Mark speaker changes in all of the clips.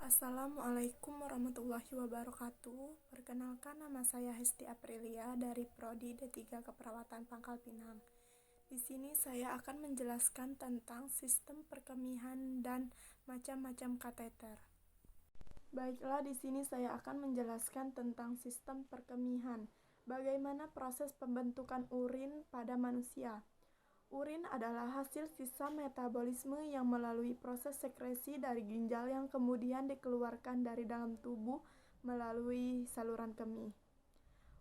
Speaker 1: Assalamualaikum warahmatullahi wabarakatuh. Perkenalkan, nama saya Hesti Aprilia dari Prodi D3 Keperawatan Pangkal Pinang. Di sini saya akan menjelaskan tentang sistem perkemihan dan macam-macam kateter. Baiklah, di sini saya akan menjelaskan tentang sistem perkemihan. Bagaimana proses pembentukan urin pada manusia? Urin adalah hasil sisa metabolisme yang melalui proses sekresi dari ginjal yang kemudian dikeluarkan dari dalam tubuh melalui saluran kemih.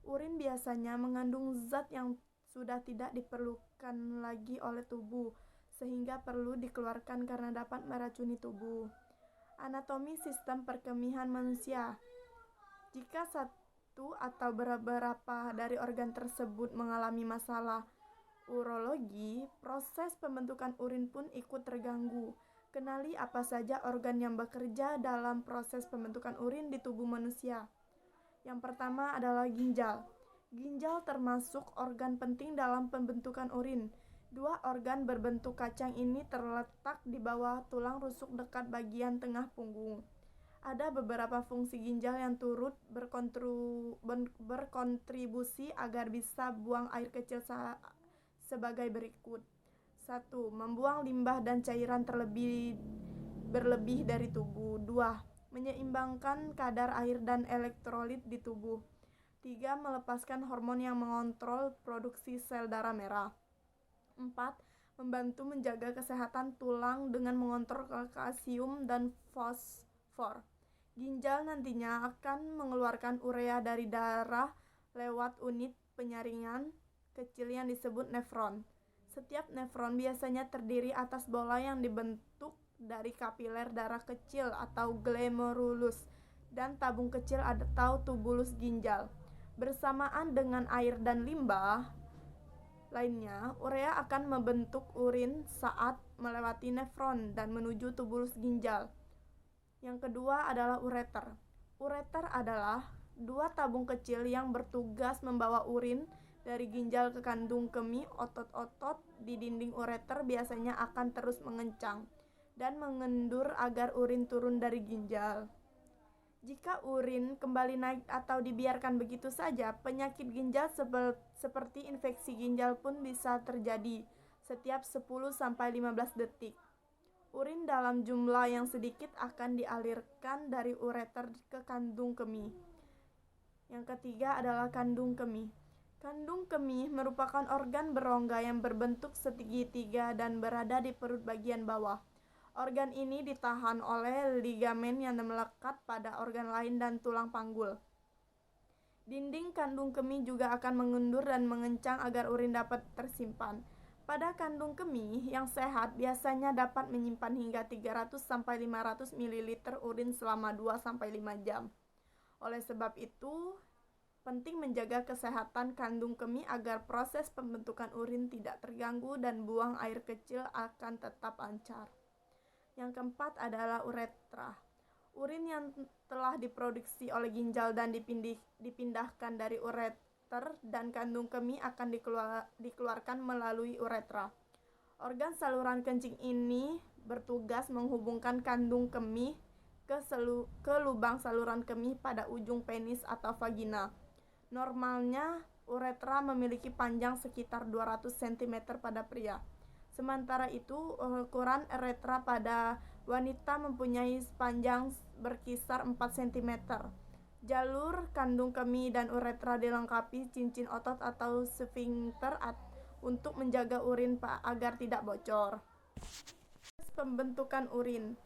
Speaker 1: Urin biasanya mengandung zat yang sudah tidak diperlukan lagi oleh tubuh, sehingga perlu dikeluarkan karena dapat meracuni tubuh. Anatomi sistem perkemihan manusia. Jika satu atau beberapa dari organ tersebut mengalami masalah urologi, proses pembentukan urin pun ikut terganggu. Kenali apa saja organ yang bekerja dalam proses pembentukan urin di tubuh manusia. Yang pertama adalah ginjal. Ginjal termasuk organ penting dalam pembentukan urin. Dua organ berbentuk kacang ini terletak di bawah tulang rusuk dekat bagian tengah punggung. Ada beberapa fungsi ginjal yang turut berkontribusi agar bisa buang air kecil sebagai berikut. 1. Membuang limbah dan cairan berlebih dari tubuh. 2. Menyeimbangkan kadar air dan elektrolit di tubuh. 3. Melepaskan hormon yang mengontrol produksi sel darah merah. 4. Membantu menjaga kesehatan tulang dengan mengontrol kalsium dan fosfor. Ginjal nantinya akan mengeluarkan urea dari darah lewat unit penyaringan kecil yang disebut nefron. Setiap nefron biasanya terdiri atas bola yang dibentuk dari kapiler darah kecil atau glomerulus dan tabung kecil atau tubulus ginjal. Bersamaan dengan air dan limbah lainnya, urea akan membentuk urin saat melewati nefron dan menuju tubulus ginjal. Yang kedua adalah ureter. Ureter adalah dua tabung kecil yang bertugas membawa urin dari ginjal ke kandung kemih. Otot-otot di dinding ureter biasanya akan terus mengencang dan mengendur agar urin turun dari ginjal. Jika urin kembali naik atau dibiarkan begitu saja, penyakit ginjal seperti infeksi ginjal pun bisa terjadi setiap 10-15 detik. Urin dalam jumlah yang sedikit akan dialirkan dari ureter ke kandung kemih. Yang ketiga adalah kandung kemih. Kandung kemih merupakan organ berongga yang berbentuk segitiga dan berada di perut bagian bawah. Organ ini ditahan oleh ligamen yang melekat pada organ lain dan tulang panggul. Dinding kandung kemih juga akan mengendur dan mengencang agar urin dapat tersimpan. Pada kandung kemih yang sehat biasanya dapat menyimpan hingga 300-500 ml urin selama 2-5 jam. Oleh sebab itu, penting menjaga kesehatan kandung kemih agar proses pembentukan urin tidak terganggu dan buang air kecil akan tetap lancar. Yang keempat adalah uretra. Urin yang telah diproduksi oleh ginjal dan dipindahkan dari ureter dan kandung kemih akan dikeluarkan melalui uretra. Organ saluran kencing ini bertugas menghubungkan kandung kemih ke lubang saluran kemih pada ujung penis atau vagina. Normalnya, uretra memiliki panjang sekitar 200 cm pada pria. Sementara itu, ukuran uretra pada wanita mempunyai panjang berkisar 4 cm. Jalur kandung kemih dan uretra dilengkapi cincin otot atau sfinkter untuk menjaga urin agar tidak bocor. Pembentukan urin.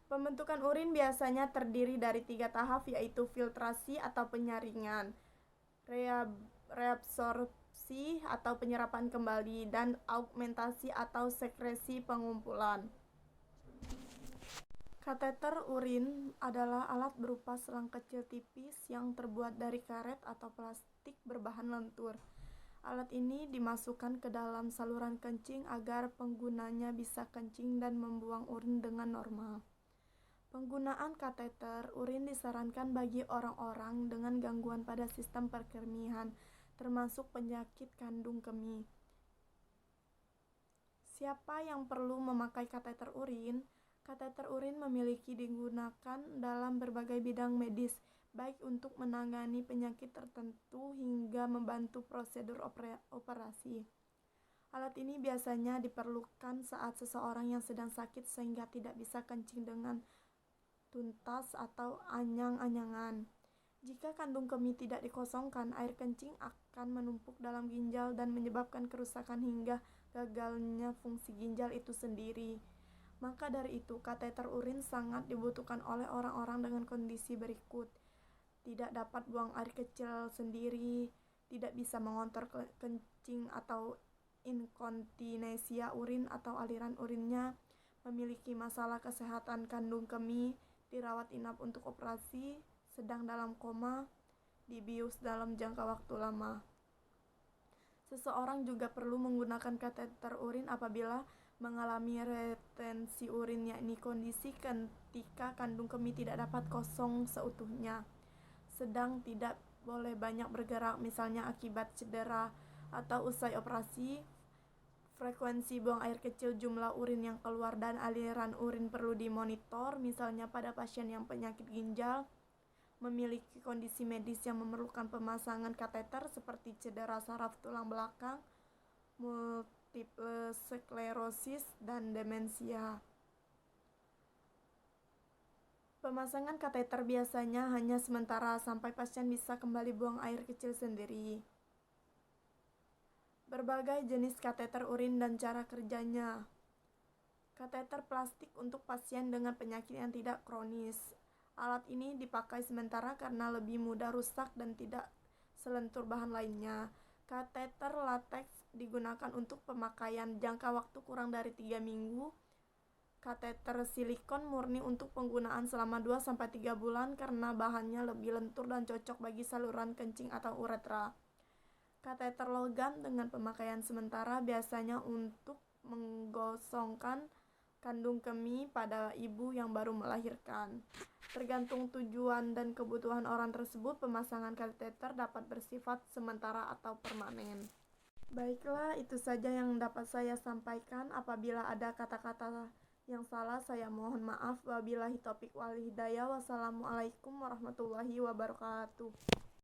Speaker 1: Pembentukan urin biasanya terdiri dari 3 tahap, yaitu filtrasi atau penyaringan, reabsorpsi atau penyerapan kembali, dan augmentasi atau sekresi pengumpulan. Kateter urin adalah alat berupa selang kecil tipis yang terbuat dari karet atau plastik berbahan lentur. Alat ini dimasukkan ke dalam saluran kencing agar penggunanya bisa kencing dan membuang urin dengan normal. Penggunaan kateter urin disarankan bagi orang-orang dengan gangguan pada sistem perkemihan, termasuk penyakit kandung kemih. Siapa yang perlu memakai kateter urin? Kateter urin memiliki digunakan dalam berbagai bidang medis, baik untuk menangani penyakit tertentu hingga membantu prosedur operasi. Alat ini biasanya diperlukan saat seseorang yang sedang sakit sehingga tidak bisa kencing dengan tuntas atau anyang-anyangan. Jika kandung kemih tidak dikosongkan, air kencing akan menumpuk dalam ginjal dan menyebabkan kerusakan hingga gagalnya fungsi ginjal itu sendiri. Maka dari itu, kateter urin sangat dibutuhkan oleh orang-orang dengan kondisi berikut: tidak dapat buang air kecil sendiri, tidak bisa mengontrol kencing atau inkontinensia urin atau aliran urinnya, memiliki masalah kesehatan kandung kemih, dirawat inap untuk operasi, sedang dalam koma, dibius dalam jangka waktu lama. Seseorang juga perlu menggunakan kateter urin apabila mengalami retensi urin, yakni kondisi ketika kandung kemih tidak dapat kosong seutuhnya, sedang tidak boleh banyak bergerak, misalnya akibat cedera atau usai operasi. Frekuensi buang air kecil, jumlah urin yang keluar, dan aliran urin perlu dimonitor, misalnya pada pasien yang penyakit ginjal, memiliki kondisi medis yang memerlukan pemasangan kateter seperti cedera saraf tulang belakang, multiple sklerosis, dan demensia. Pemasangan kateter biasanya hanya sementara sampai pasien bisa kembali buang air kecil sendiri. Berbagai jenis kateter urin dan cara kerjanya. Kateter plastik untuk pasien dengan penyakit yang tidak kronis. Alat ini dipakai sementara karena lebih mudah rusak dan tidak selentur bahan lainnya. Kateter latex digunakan untuk pemakaian jangka waktu kurang dari 3 minggu. Kateter silikon murni untuk penggunaan selama 2-3 bulan karena bahannya lebih lentur dan cocok bagi saluran kencing atau uretra. Kateter logam dengan pemakaian sementara biasanya untuk menggosongkan kandung kemih pada ibu yang baru melahirkan. Tergantung tujuan dan kebutuhan orang tersebut, pemasangan kateter dapat bersifat sementara atau permanen. Baiklah, itu saja yang dapat saya sampaikan. Apabila ada kata-kata yang salah, saya mohon maaf. Wabillahi taufiq wal hidayah. Wassalamualaikum warahmatullahi wabarakatuh.